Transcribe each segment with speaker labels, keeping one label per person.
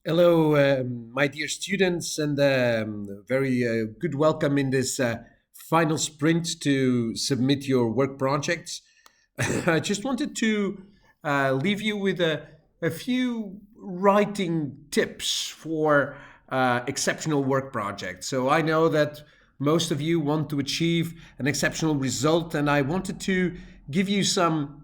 Speaker 1: Hello, my dear students, and very good welcome in this final sprint to submit your work projects. I just wanted to leave you with a few writing tips for exceptional work projects. So I know that most of you want to achieve an exceptional result, and I wanted to give you some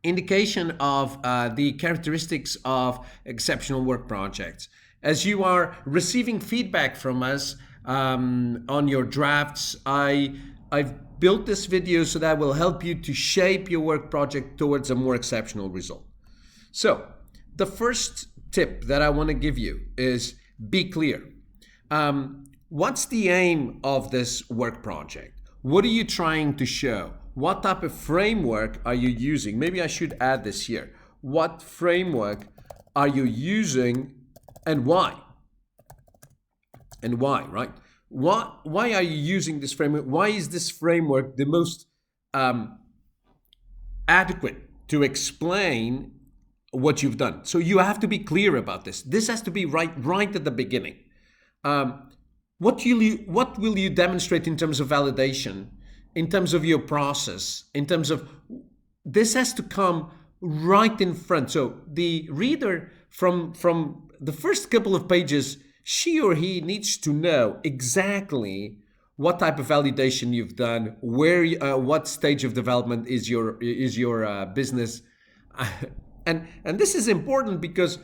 Speaker 1: indication of the characteristics of exceptional work projects. As you are receiving feedback from us on your drafts, I've built this video so that will help you to shape your work project towards a more exceptional result. So, the first tip that I want to give you is be clear. What's the aim of this work project? What are you trying to show? What type of framework are you using? Maybe I should add this here. What framework are you using and why? And why, right? Why are you using this framework? Why is this framework the most adequate to explain what you've done? So you have to be clear about this. This has to be right at the beginning. What will you demonstrate in terms of validation, in terms of your process, in terms of this has to come right in front. So the reader from the first couple of pages, she or he needs to know exactly what type of validation you've done, where, what stage of development is your business, and this is important because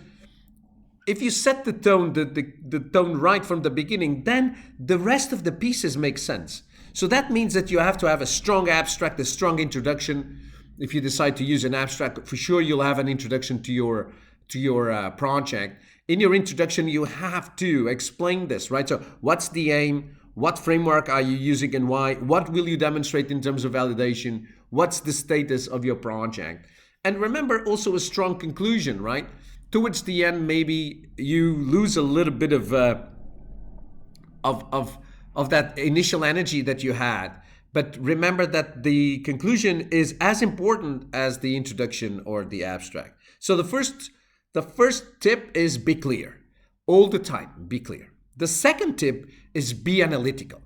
Speaker 1: if you set the tone, the tone right from the beginning, then the rest of the pieces make sense. So that means that you have to have a strong abstract, a strong introduction. If you decide to use an abstract, for sure you'll have an introduction to your project. In your introduction, you have to explain this, right? So what's the aim? What framework are you using and why? What will you demonstrate in terms of validation? What's the status of your project? And remember also a strong conclusion, right? Towards the end, maybe you lose a little bit of that initial energy that you had. But remember that the conclusion is as important as the introduction or the abstract. So the first tip is be clear. All the time, be clear. The second tip is be analytical.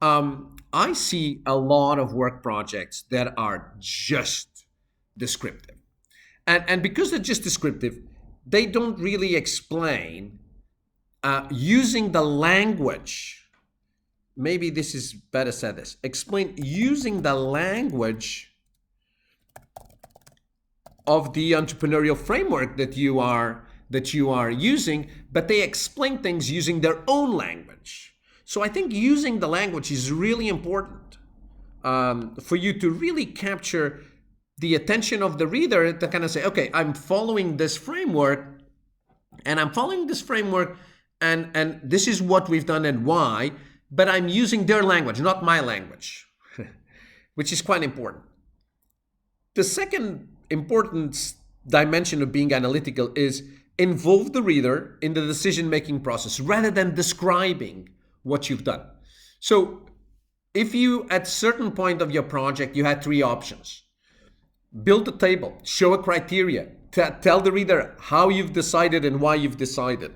Speaker 1: I see a lot of work projects that are just descriptive. And because they're just descriptive, they don't really explain using the language. Maybe this is better said this. Explain using the language of the entrepreneurial framework that you are using, but they explain things using their own language. So I think using the language is really important for you to really capture the attention of the reader to kind of say, okay, I'm following this framework, and and this is what we've done and why, but I'm using their language, not my language, which is quite important. The second important dimension of being analytical is involve the reader in the decision-making process rather than describing what you've done. So if you, at a certain point of your project, you had three options: build a table, show a criteria, tell the reader how you've decided and why you've decided,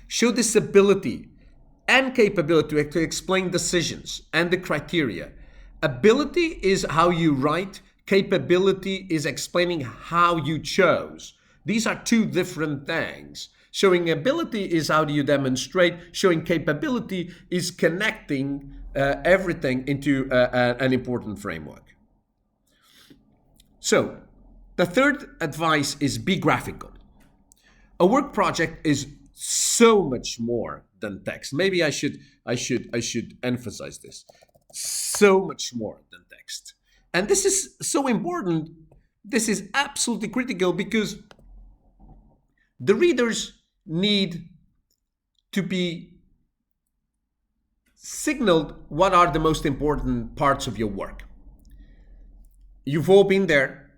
Speaker 1: show this ability and capability to explain decisions and the criteria. Ability is how you write, capability is explaining how you chose. These are two different things. Showing ability is how do you demonstrate, showing capability is connecting everything into an important framework. So, the third advice is be graphical. A work project is so much more than text. Maybe I should emphasize this. So much more than text. And this is so important. This is absolutely critical because the readers need to be signaled what are the most important parts of your work. You've all been there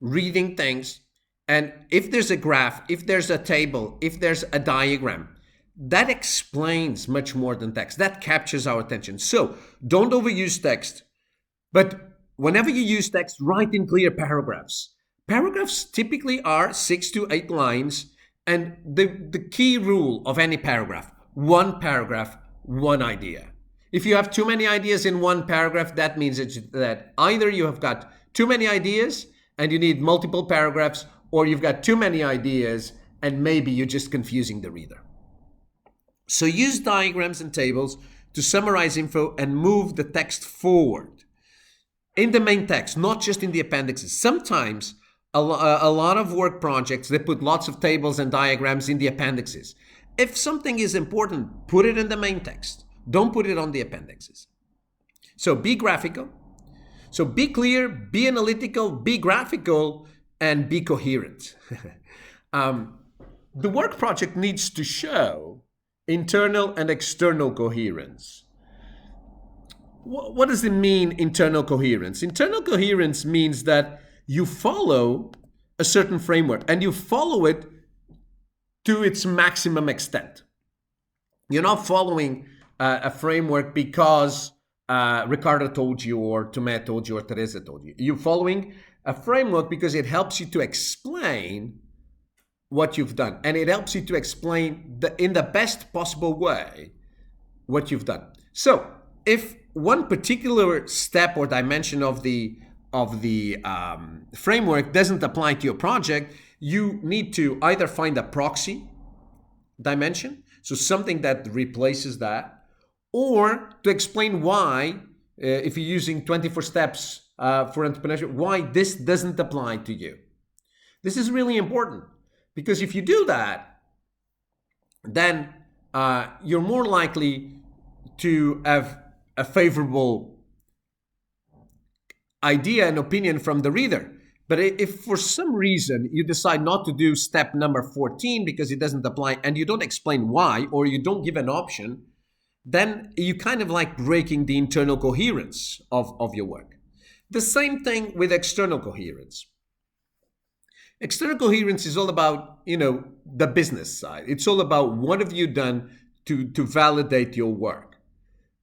Speaker 1: reading things, and if there's a graph, if there's a table, if there's a diagram, that explains much more than text. That captures our attention. So don't overuse text, but whenever you use text, write in clear paragraphs. Paragraphs typically are 6 to 8 lines, And the key rule of any paragraph, one idea. If you have too many ideas in one paragraph, that means that either you have got too many ideas and you need multiple paragraphs, or you've got too many ideas and maybe you're just confusing the reader. So use diagrams and tables to summarize info and move the text forward in the main text, not just in the appendixes. Sometimes a lot of work projects, they put lots of tables and diagrams in the appendixes. If something is important, put it in the main text. Don't put it on the appendixes. So be graphical. So be clear, be analytical, be graphical, and be coherent. The work project needs to show internal and external coherence. What does it mean, internal coherence? Internal coherence means that you follow a certain framework and you follow it to its maximum extent. You're not following a framework because Ricardo told you, or Tomé told you, or Teresa told you. You're following a framework because it helps you to explain what you've done, and it helps you to explain in the best possible way what you've done. So if one particular step or dimension of the framework doesn't apply to your project, you need to either find a proxy dimension, so something that replaces that, or to explain why, if you're using 24 steps for entrepreneurship, why this doesn't apply to you. This is really important, because if you do that, then you're more likely to have a favorable idea and opinion from the reader. But if for some reason you decide not to do step number 14 because it doesn't apply, and you don't explain why, or you don't give an option, then you kind of like breaking the internal coherence of your work. The same thing with external coherence. External coherence is all about, the business side. It's all about what have you done to validate your work.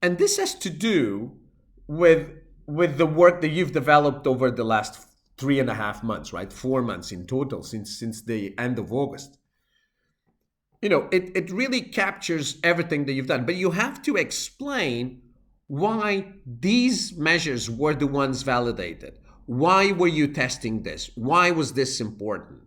Speaker 1: And this has to do with the work that you've developed over the last 3.5 months, right? 4 months in total since the end of August. It really captures everything that you've done, but you have to explain why these measures were the ones validated. Why were you testing this? Why was this important?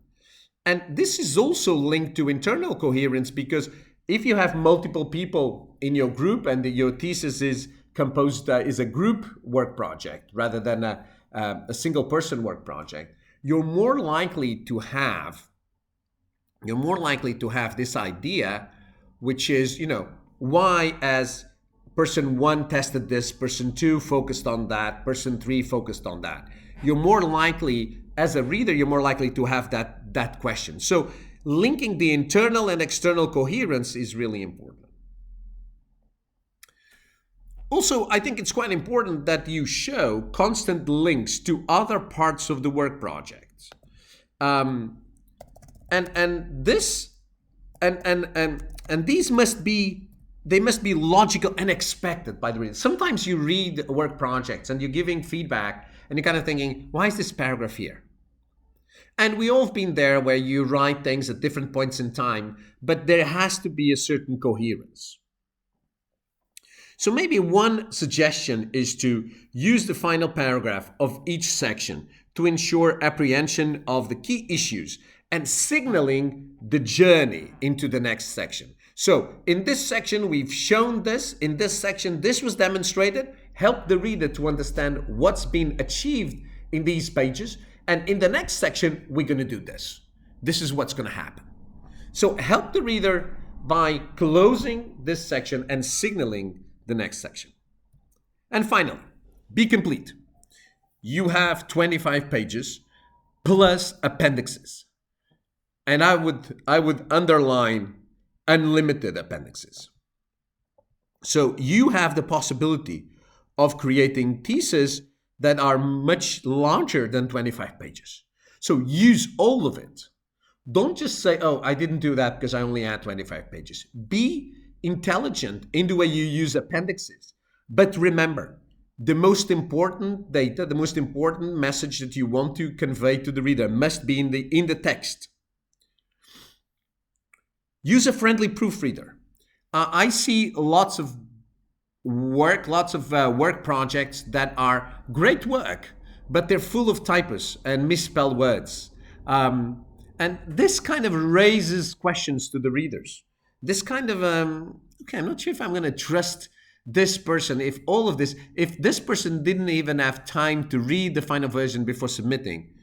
Speaker 1: And this is also linked to internal coherence, because if you have multiple people in your group and your thesis is composed is a group work project rather than a single person work project, you're more likely to have this idea, which is, why as person 1 tested this, person 2 focused on that, person 3 focused on that. You're more likely, as a reader, to have that question. So linking the internal and external coherence is really important. Also, I think it's quite important that you show constant links to other parts of the work project. And these must be logical and expected by the reader. Sometimes you read work projects and you're giving feedback and you're kind of thinking, why is this paragraph here? And we all have been there, where you write things at different points in time, but there has to be a certain coherence. So maybe one suggestion is to use the final paragraph of each section to ensure apprehension of the key issues and signaling the journey into the next section. So in this section, we've shown this. In this section, this was demonstrated. Help the reader to understand what's been achieved in these pages. And in the next section, we're going to do this. This is what's going to happen. So help the reader by closing this section and signaling the next section. And finally, be complete. You have 25 pages plus appendixes. And I would underline unlimited appendixes. So you have the possibility of creating theses that are much larger than 25 pages. So use all of it. Don't just say, oh, I didn't do that because I only had 25 pages. Be intelligent in the way you use appendixes. But remember, the most important data, the most important message that you want to convey to the reader must be in the text. User-friendly proofreader. I see lots of work projects that are great work, but they're full of typos and misspelled words. And this kind of raises questions to the readers. This kind of, okay, I'm not sure if I'm going to trust this person if this person didn't even have time to read the final version before submitting.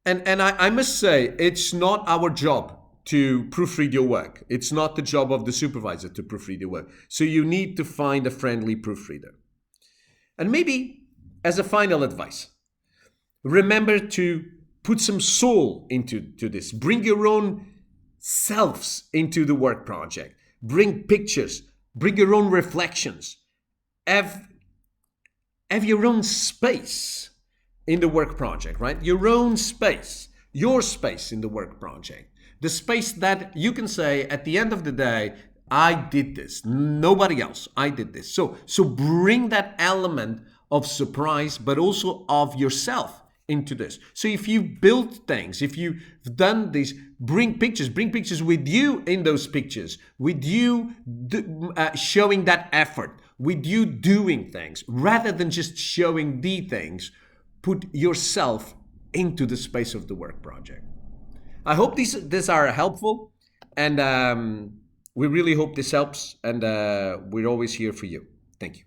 Speaker 1: And I must say, it's not our job to proofread your work. It's not the job of the supervisor to proofread your work. So you need to find a friendly proofreader. And maybe as a final advice, remember to put some soul into this. Bring your own selves into the work project. Bring pictures. Bring your own reflections. Have your own space in the work project, right? Your own space, your space in the work project. The space that you can say at the end of the day, I did this, nobody else, I did this. So bring that element of surprise, but also of yourself into this. So if you built things, if you've done this, bring pictures with you in those pictures, with you showing that effort, with you doing things, rather than just showing the things. Put yourself into the space of the work project. I hope these are helpful, and we really hope this helps, and we're always here for you. Thank you.